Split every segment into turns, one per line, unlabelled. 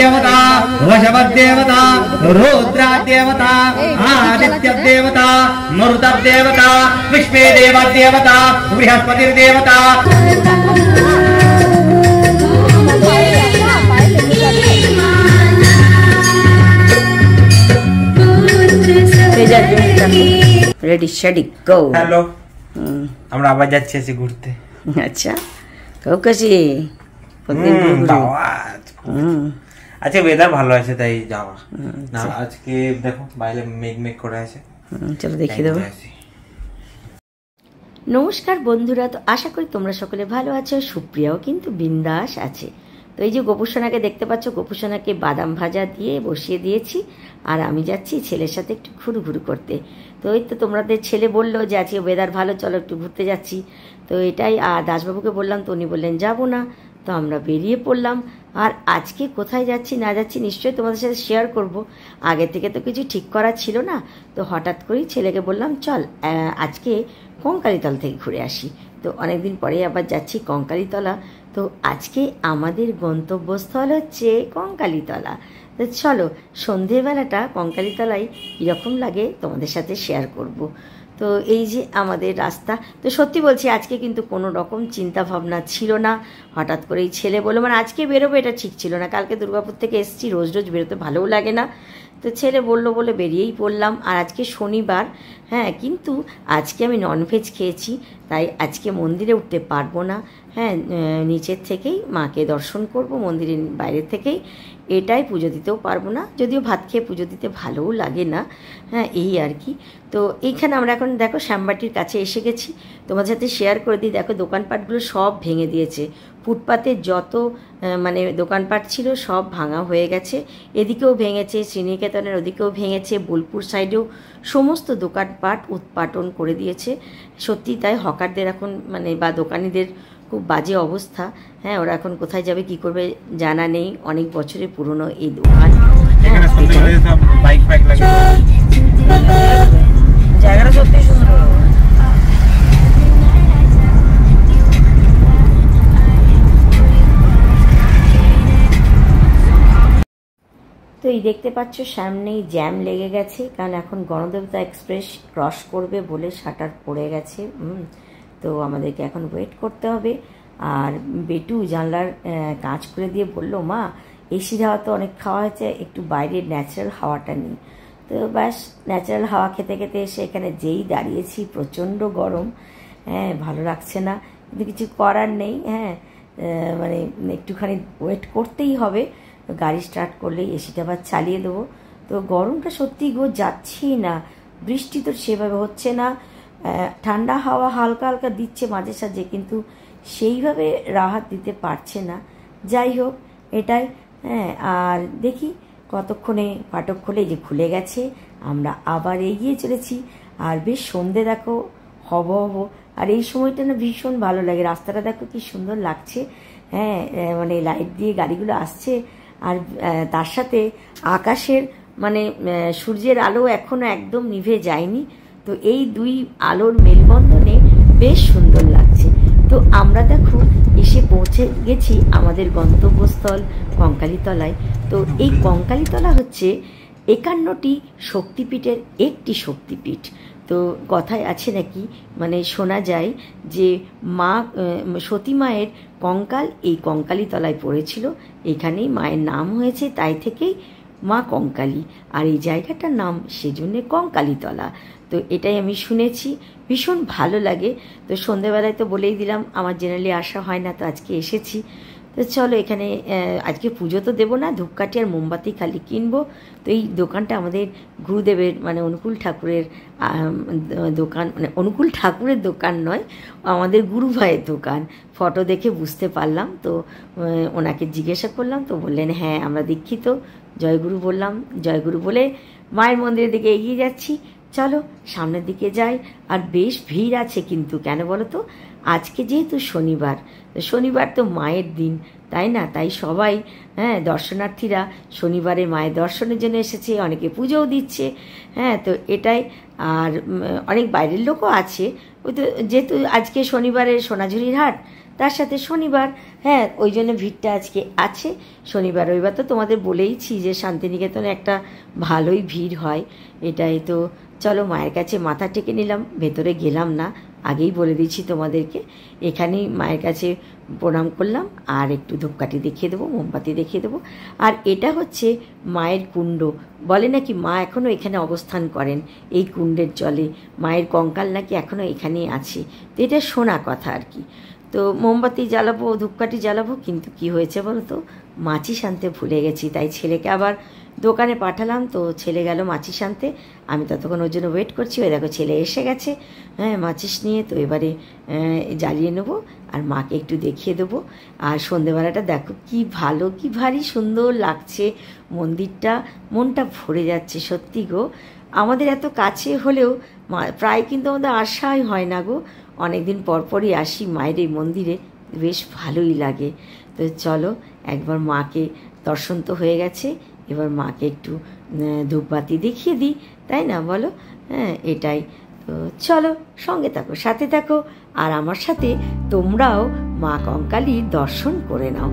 देवता वशवदेवता रुद्रादेवता आदित्यदेवता मरुतदेवता विश्वे देवदेवता बृहस्पतिर्देवता
ready shady गो
hello আমরা আবার যাচ্ছি এসে ঘুরতে
আচ্ছা কাউকাশি
আচ্ছা ওয়েদার ভালো আছে তাই যাওয়া না আজকে দেখো বাইরে মেঘ মেঘ করে আছে
চলো দেখিয়ে দেবো নমস্কার বন্ধুরা তো আশা করি তোমরা সকলে ভালো আছো সুপ্রিয়াও কিন্তু বিন্দাস আছে তো এই যে গোপুসোনাকে দেখতে পাচ্ছ গোপুসোনাকে বাদাম ভাজা দিয়ে বসিয়ে দিয়েছি আর আমি যাচ্ছি ছেলের সাথে একটু ঘুরু করতে তো এই তো তোমাদের ছেলে বললো যে আজকে ওয়েদার ভালো চলো একটু ঘুরতে যাচ্ছি তো এটাই আর দাসবাবুকে বললাম তো উনি বললেন যাবো না তো আমরা বেরিয়ে পড়লাম আর আজকে কোথায় যাচ্ছি না যাচ্ছি নিশ্চয়ই তোমাদের সাথে শেয়ার করব আগে থেকে তো কিছু ঠিক করা ছিল না তো হঠাৎ করেই ছেলেকে বললাম চল আজকে কঙ্কালীতলা থেকে ঘুরে আসি তো অনেকদিন পরে আবার যাচ্ছি কঙ্কালীতলা তো আজকে আমাদের গন্তব্যস্থল হচ্ছে কঙ্কালীতলা তো চলো সন্ধেবেলাটা কঙ্কালীতলায় কীরকম লাগে তোমাদের সাথে শেয়ার করব তো এই যে আমাদের রাস্তা তো সত্যি বলছি আজকে কিন্তু কোনো রকম চিন্তা ভাবনা ছিল না হঠাৎ করেই ছেলে বললো মানে আজকে বেরোবো এটা ঠিক ছিল না কালকে দুর্গাপুর থেকে এসেছি রোজ রোজ বেরোতে ভালোও লাগে না তো ছেলে বললো বলে বেরিয়েই পড়লাম আর আজকে শনিবার হ্যাঁ কিন্তু আজকে আমি ননভেজ খেয়েছি তাই আজকে মন্দিরে উঠতে পারবো না হ্যাঁ নিচের থেকেই মাকে দর্শন করব মন্দিরের বাইরে থেকেই এটাই পুজো দিতেও পারবো না যদিও ভাত খেয়ে পুজো দিতে ভালোও লাগে না হ্যাঁ এই আর কি তো এইখানে আমরা এখন দেখো শ্যামবাটির কাছে এসে গেছি তোমাদের সাথে শেয়ার করে দিই দেখো দোকানপাটগুলো সব ভেঙে দিয়েছে ফুটপাতে যত মানে দোকানপাট ছিল সব ভাঙা হয়ে গেছে এদিকেও ভেঙেছে শ্রীনিকেতনের ওদিকেও ভেঙেছে বোলপুর সাইডেও সমস্ত দোকানপাট উৎপাটন করে দিয়েছে সত্যি তাই হকারদের এখন মানে বা দোকানিদের খুব বাজে অবস্থা হ্যাঁ ওরা এখন কোথায় যাবে কি করবে জানা নেই অনেক বছরের পুরনো এই দোকান জায়গাটা সত্যি সুন্দর তো এই দেখতে পাচ্ছ সামনেই জ্যাম লেগে গেছে কারণ এখন গণদেবতা এক্সপ্রেস ক্রস করবে বলে শাটার পড়ে গেছে তো আমাদেরকে এখন ওয়েট করতে হবে আর বেটু জানলার কাঁচ খুলে দিয়ে বলল মা এসি হাওয়া তো অনেক খাওয়া হয়েছে একটু বাইরের ন্যাচারাল হাওয়াটা নিই তো ব্যাস ন্যাচারাল হাওয়া খেতে খেতে এসে এখানে যেই দাঁড়িয়েছি প্রচণ্ড গরম হ্যাঁ ভালো লাগছে না কিন্তু কিছু করার নেই হ্যাঁ মানে একটুখানি ওয়েট করতেই হবে গাড়ি স্টার্ট করলেই এসিটা আবার চালিয়ে দেবো তো গরমটা সত্যি গো যাচ্ছি না বৃষ্টি তো সেভাবে হচ্ছে না ঠান্ডা হাওয়া হালকা হালকা দিচ্ছে মাঝে সাঝে কিন্তু সেইভাবে রাহাত দিতে পারছে না যাই হোক এটাই হ্যাঁ আর দেখি কতক্ষণে ফাটক খুলে যে খুলে গেছে আমরা আবার এগিয়ে চলেছি আর বেশ সন্ধে দেখো হব আর এই সময়টা না ভীষণ ভালো লাগে রাস্তাটা দেখো কি সুন্দর লাগছে হ্যাঁ মানে লাইট দিয়ে গাড়িগুলো আসছে আর তার সাথে আকাশের মানে সূর্যের আলো এখনো একদম নিভে যায়নি তো এই দুই আলোর মেলবন্ধনে বেশ সুন্দর লাগছে তো আমরা দেখো এসে পৌঁছে গেছি আমাদের গন্তব্যস্থল কঙ্কালীতলায় তো এই কঙ্কালীতলা হচ্ছে 51টি শক্তিপীঠের একটি শক্তিপীঠ তো কথায় আছে নাকি মানে শোনা যায় যে মা সতী মায়ের কঙ্কাল এই কঙ্কালীতলায় পড়েছিল এখানেই মায়ের নাম হয়েছে তাই থেকেই মা কঙ্কালী আর এই জায়গাটার নাম সেজন্য কঙ্কালীতলা তো এটাই আমি শুনেছি ভীষণ ভালো লাগে তো সন্ধ্যেবেলায় তো বলেই দিলাম আমার জেনারেলি আসা হয় না তো আজকে এসেছি তো চলো এখানে আজকে পুজো তো দেবো না ধূপকাঠি আর মোমবাতি খালি কিনবো তো এই দোকানটা আমাদের গুরুদেবের মানে অনুকূল ঠাকুরের দোকান মানে অনুকূল ঠাকুরের দোকান নয় আমাদের গুরু ভাইয়ের দোকান ফটো দেখে বুঝতে পারলাম তো ওনাকে জিজ্ঞাসা করলাম তো বললেন হ্যাঁ আমরা দীক্ষিত জয়গুরু বললাম জয়গুরু বলে মায়ের মন্দিরের দিকে এগিয়ে যাচ্ছি চলো সামনের দিকে যাই আর বেশ ভিড় আছে কিন্তু কেন বলো তো আজকে যেহেতু শনিবার তো শনিবার তো মায়ের দিন তাই না তাই সবাই হ্যাঁ দর্শনার্থীরা শনিবারে মায়ের দর্শনের জন্য এসেছে অনেকে পুজোও দিচ্ছে হ্যাঁ তো এটাই আর অনেক বাইরের লোকও আছে ওই তো যেহেতু আজকে শনিবারে সোনাঝুরির হাট তার সাথে শনিবার, হ্যাঁ ওই জন্য ভিড়টা আজকে আছে। শনিবার রবিবার তো তোমাদের বলেইছি যে শান্তিনিকেতনে একটা ভালোই ভিড় হয়, এটাই তো। চলো মায়ের কাছে মাথা টেকে নিলাম, ভেতরে গেলাম না, আগেই বলে দিচ্ছি তোমাদেরকে। এখানেই মায়ের কাছে প্রণাম করলাম, আর একটু ধূপকাঠি দেখিয়ে দেবো, মোমবাতি দেখিয়ে দেবো। আর এটা হচ্ছে মায়ের কুণ্ড, বলে নাকি মা এখনও এখানে অবস্থান করেন এই কুণ্ডের জলে, মায়ের কঙ্কাল নাকি এখনও এখানেই আছে। তো এটা শোনা কথা আর কি। তো মোমবাতি জ্বালাবো, ধূপকাঠি জ্বালাবো, কিন্তু কি হয়েছে বলো তো, মাচিস আনতে ভুলে গেছি। তাই ছেলেকে আবার দোকানে পাঠালাম, তো ছেলে গেল মাচিস আনতে। আমি ততক্ষণ ওর জন্য ওয়েট করছি। ওই দেখো ছেলে এসে গেছে, হ্যাঁ মাচিস নিয়ে। তো এবারে জ্বালিয়ে নেবো আর মাকে একটু দেখিয়ে দেবো। আর সন্ধেবেলাটা দেখো কি ভালো, কি ভারী সুন্দর লাগছে মন্দিরটা, মনটা ভরে যাচ্ছে সত্যি গো। আমাদের এত কাছে হলেও প্রায় কিন্তু আমাদের আসাই হয় না গো, অনেক দিন পর পরই আসি মায়ের এই মন্দিরে, বেশ ভালোই লাগে। তো চলো একবার মাকে দর্শন তো হয়ে গেছে, এবার মাকে একটু ধূপবাতি দেখিয়ে দিই, তাই না বলো? হ্যাঁ এটাই তো। চলো সঙ্গে থাকো, সাথে থাকো, আর আমার সাথে তোমরাও মা কঙ্কালীর দর্শন করে নাও।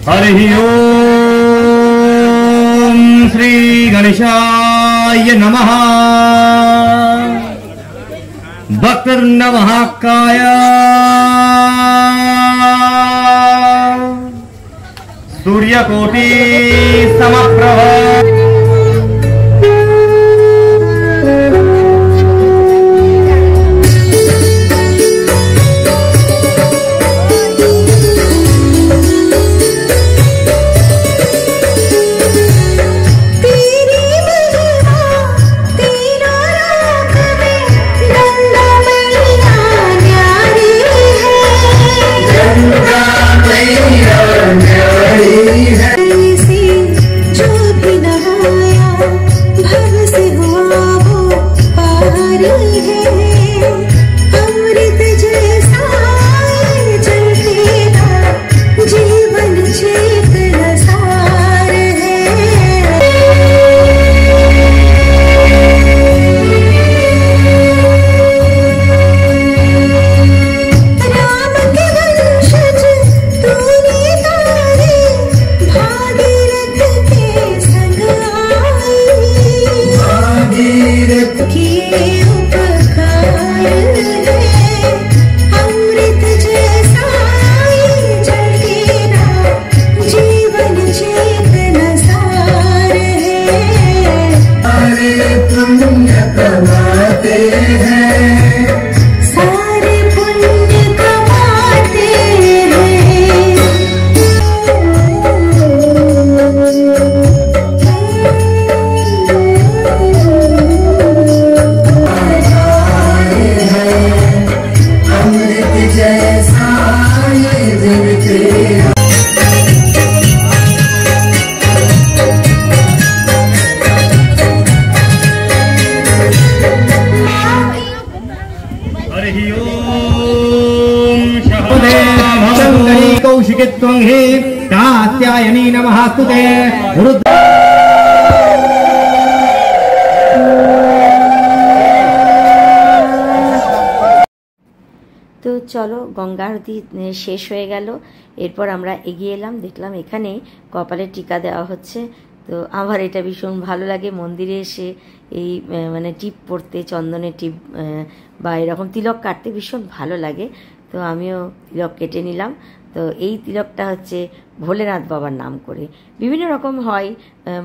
हरि ओम श्री गणेशाय नमः। वक्रतुण्डमहाकाय सूर्यकोटि समप्रभ। कौशिकित्वं हि कात्यायनी नमःस्तुते।
তো চলো গঙ্গা আরতি শেষ হয়ে গেল। এরপর আমরা এগিয়ে এলাম, দেখলাম এখানে কপালে টিকা দেওয়া হচ্ছে। তো আমার এটা ভীষণ ভালো লাগে, মন্দিরে এসে এই মানে টিপ পরতে, চন্দনের টিপ বা এরকম তিলক কাটতে ভীষণ ভালো লাগে। তো আমিও তিলক কেটে নিলাম। তো এই তিলকটা হচ্ছে ভোলেনাথ বাবার নাম করে। বিভিন্ন রকম হয়,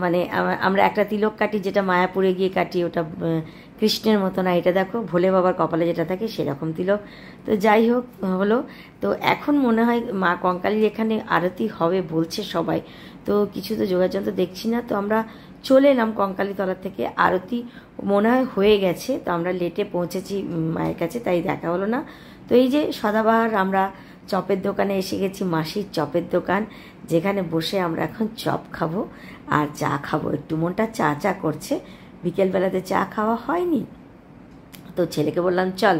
মানে আমরা একটা তিলক কাটি যেটা মায়াপুরে গিয়ে কাটি, ওটা কৃষ্ণের মতো না। এটা দেখো ভোলে বাবার কপালে যেটা থাকে সেরকম তিলক। তো যাই হোক হলো। তো এখন মনে হয় মা কঙ্কালীর এখানে আরতি হবে বলছে সবাই। তো কিছু তো যোগাযোগ তো দেখছি না। তো আমরা চলে এলাম কঙ্কালীতলা থেকে। আরতি মনে হয় হয়ে গেছে, তো আমরা লেটে পৌঁছেছি মায়ের কাছে, তাই দেখা হলো না। তো এই যে সদাবাহার আমরা চপের দোকানে এসে গেছি, মাসির চপের দোকান, যেখানে বসে আমরা এখন চপ খাবো আর চা খাবো। একটু মনটা চা চা করছে, বিকেলবেলাতে চা খাওয়া হয়নি। তো ছেলেকে বললাম চল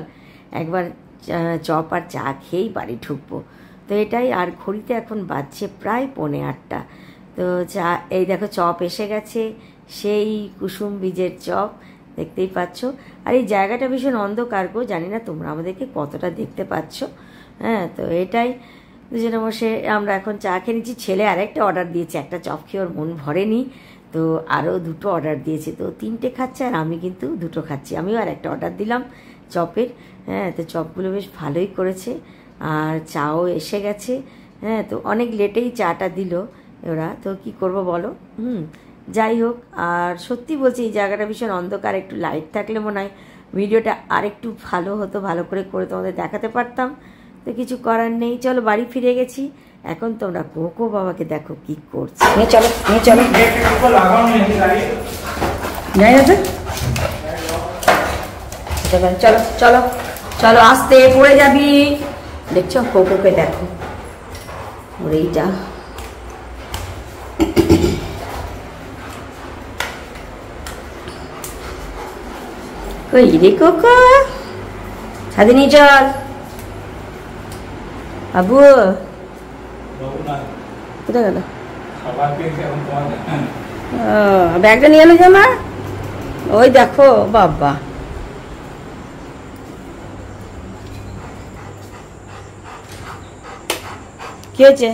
একবার চপ আর চা খেয়েই বাড়ি ঢুকবো। তো এটাই। আর ঘড়িতে এখন বাজছে প্রায় 8:45। তো চা, এই দেখো চপ এসে গেছে, সেই কুসুম বীজের চপ, দেখতেই পাচ্ছ। আর এই জায়গাটা ভীষণ অন্ধকার গো, জানি না তোমরা আমাদেরকে কতটা দেখতে পাচ্ছ। হ্যাঁ, তো এটাই। দুজনে বসে আমরা এখন চা খেয়ে নিচ্ছি। ছেলে আরেকটা অর্ডার দিয়েছে, একটা চপ খেয়ে ওর মন ভরেনি, তো আরও 2টো অর্ডার দিয়েছে। তো 3টে খাচ্ছে আর আমি কিন্তু 2টো খাচ্ছি। আমিও আর একটা অর্ডার দিলাম চপের। হ্যাঁ, তো চপগুলো বেশ ভালোই করেছে আর চাও এসে গেছে। হ্যাঁ, তো অনেক লেটেই চাটা দিল ওরা, তো কি করব বলো। যাই হোক। আর সত্যি বলছি এই জায়গাটা ভীষণ অন্ধকার, একটু লাইট থাকলে মনে হয় ভিডিওটা আরেকটু ভালো হতো, ভালো করে তোমাদের দেখাতে পারতাম। তো কিছু করার নেই, চলো বাড়ি ফিরে গেছি। এখন তোমরা কোকো বাবাকে দেখো কি করছে। চলো চলো চলো চলো চলো, আস্তে পড়ে যাবি। দেখছো কোকোকে দেখো, ওরেইটা কই রে কোকো, ছাদে নিয়ে চল বাবু। কোথায় গেল? ব্যাগটা নিয়ে এলো যে আমার, ওই দেখো বাবা। কি হয়েছে?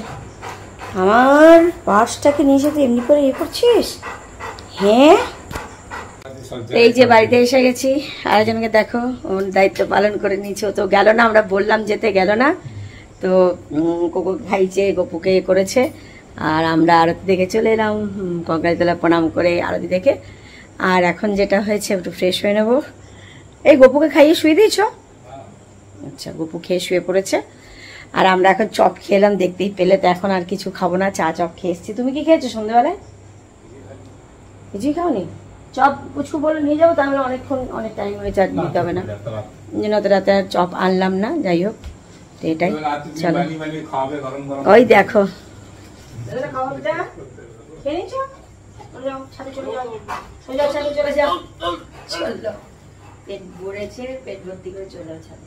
আমার পার্সটাকে নিয়ে যেতে এমনি করে ইয়ে করছিস? হ্যাঁ, এই যে বাড়িতে এসে গেছি। আরেকজনকে দেখো, ওর দায়িত্ব পালন করে নিয়েছে। ও তো গেল না, আমরা বললাম যেতে গেল না। তো কোকো খাইছে, গপুকে করেছে, আর আমরা আরতি দেখে চলে এলাম। কঙ্কালীতলা প্রণাম করে আরতি দেখে। আর এখন যেটা হয়েছে, একটু ফ্রেশ হয়ে নেবো। এই গপুকে খাইয়ে শুয়ে দিয়েছ? আচ্ছা, গপু খেয়ে শুয়ে পড়েছে। আর আমরা এখন চপ খেলাম, দেখতেই পেলে। তো এখন আর কিছু খাবো না, চা চপ খেয়ে এসছি। তুমি কি খেয়েছো সন্ধ্যেবেলায়? কিছুই খাওনি? চপ পুচকু বলে নিয়ে যাবো, তাহলে অনেক টাইম হয়ে চা নিতে হবে না, জন্য তো রাতে আর চপ আনলাম না। যাই হোক, তো এটাই। চলো, ওই দেখো পেট ভরেছে, পেট ভর্তি করে চলে যাও ছাদে।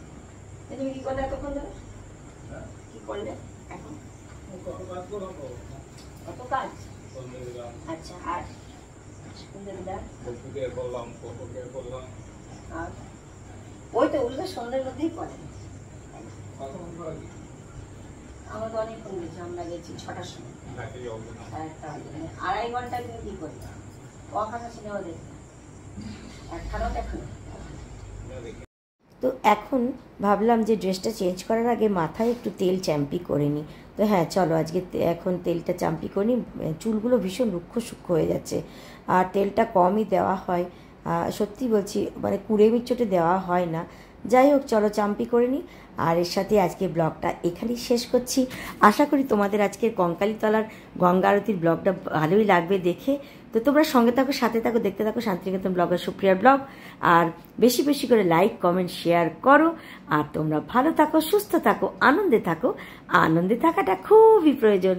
তুমি কি করলে এতক্ষণ ধরে? কি করলে এখন? কত কাজ? আচ্ছা, আর ওই তো ওগুলো সন্ধ্যের মধ্যেই করে। আমরা তো অনেকক্ষণ গেছি, আমরা গেছি 6টার সময়, 2.5 ঘন্টা। তুমি কি করবে? কখানা সিনেমা দেখবে? একখানাও দেখো। তো এখন ভাবলাম যে ড্রেসটা চেঞ্জ করার আগে মাথায় একটু তেল চ্যাম্পি করে নিই। তো হ্যাঁ, চলো আজকে এখন তেলটা চাম্পি করে নিই। চুলগুলো ভীষণ রুক্ষ সূক্ষ্ম হয়ে যাচ্ছে, আর তেলটা কমই দেওয়া হয়। সত্যি বলছি, মানে কুড়ে মিচটে দেওয়া হয় না। যাই হোক, চলো চাম্পি করে নিই। আর এর সাথে আজকে ব্লগটা এখানেই শেষ করছি। আশা করি তোমাদের আজকের কঙ্কালীতলার গঙ্গা আরতির ব্লগটা ভালোই লাগবে দেখে। তো তোমরা সঙ্গে থাকো, সাথে থাকো, দেখতে থাকো শান্তিনিকেতন ব্লগার সুপ্রিয়ার ব্লগ। আর বেশি বেশি করে লাইক, কমেন্ট, শেয়ার করো। আর তোমরা ভালো থাকো, সুস্থ থাকো, আনন্দে থাকো। আনন্দে থাকাটা খুবই প্রয়োজন।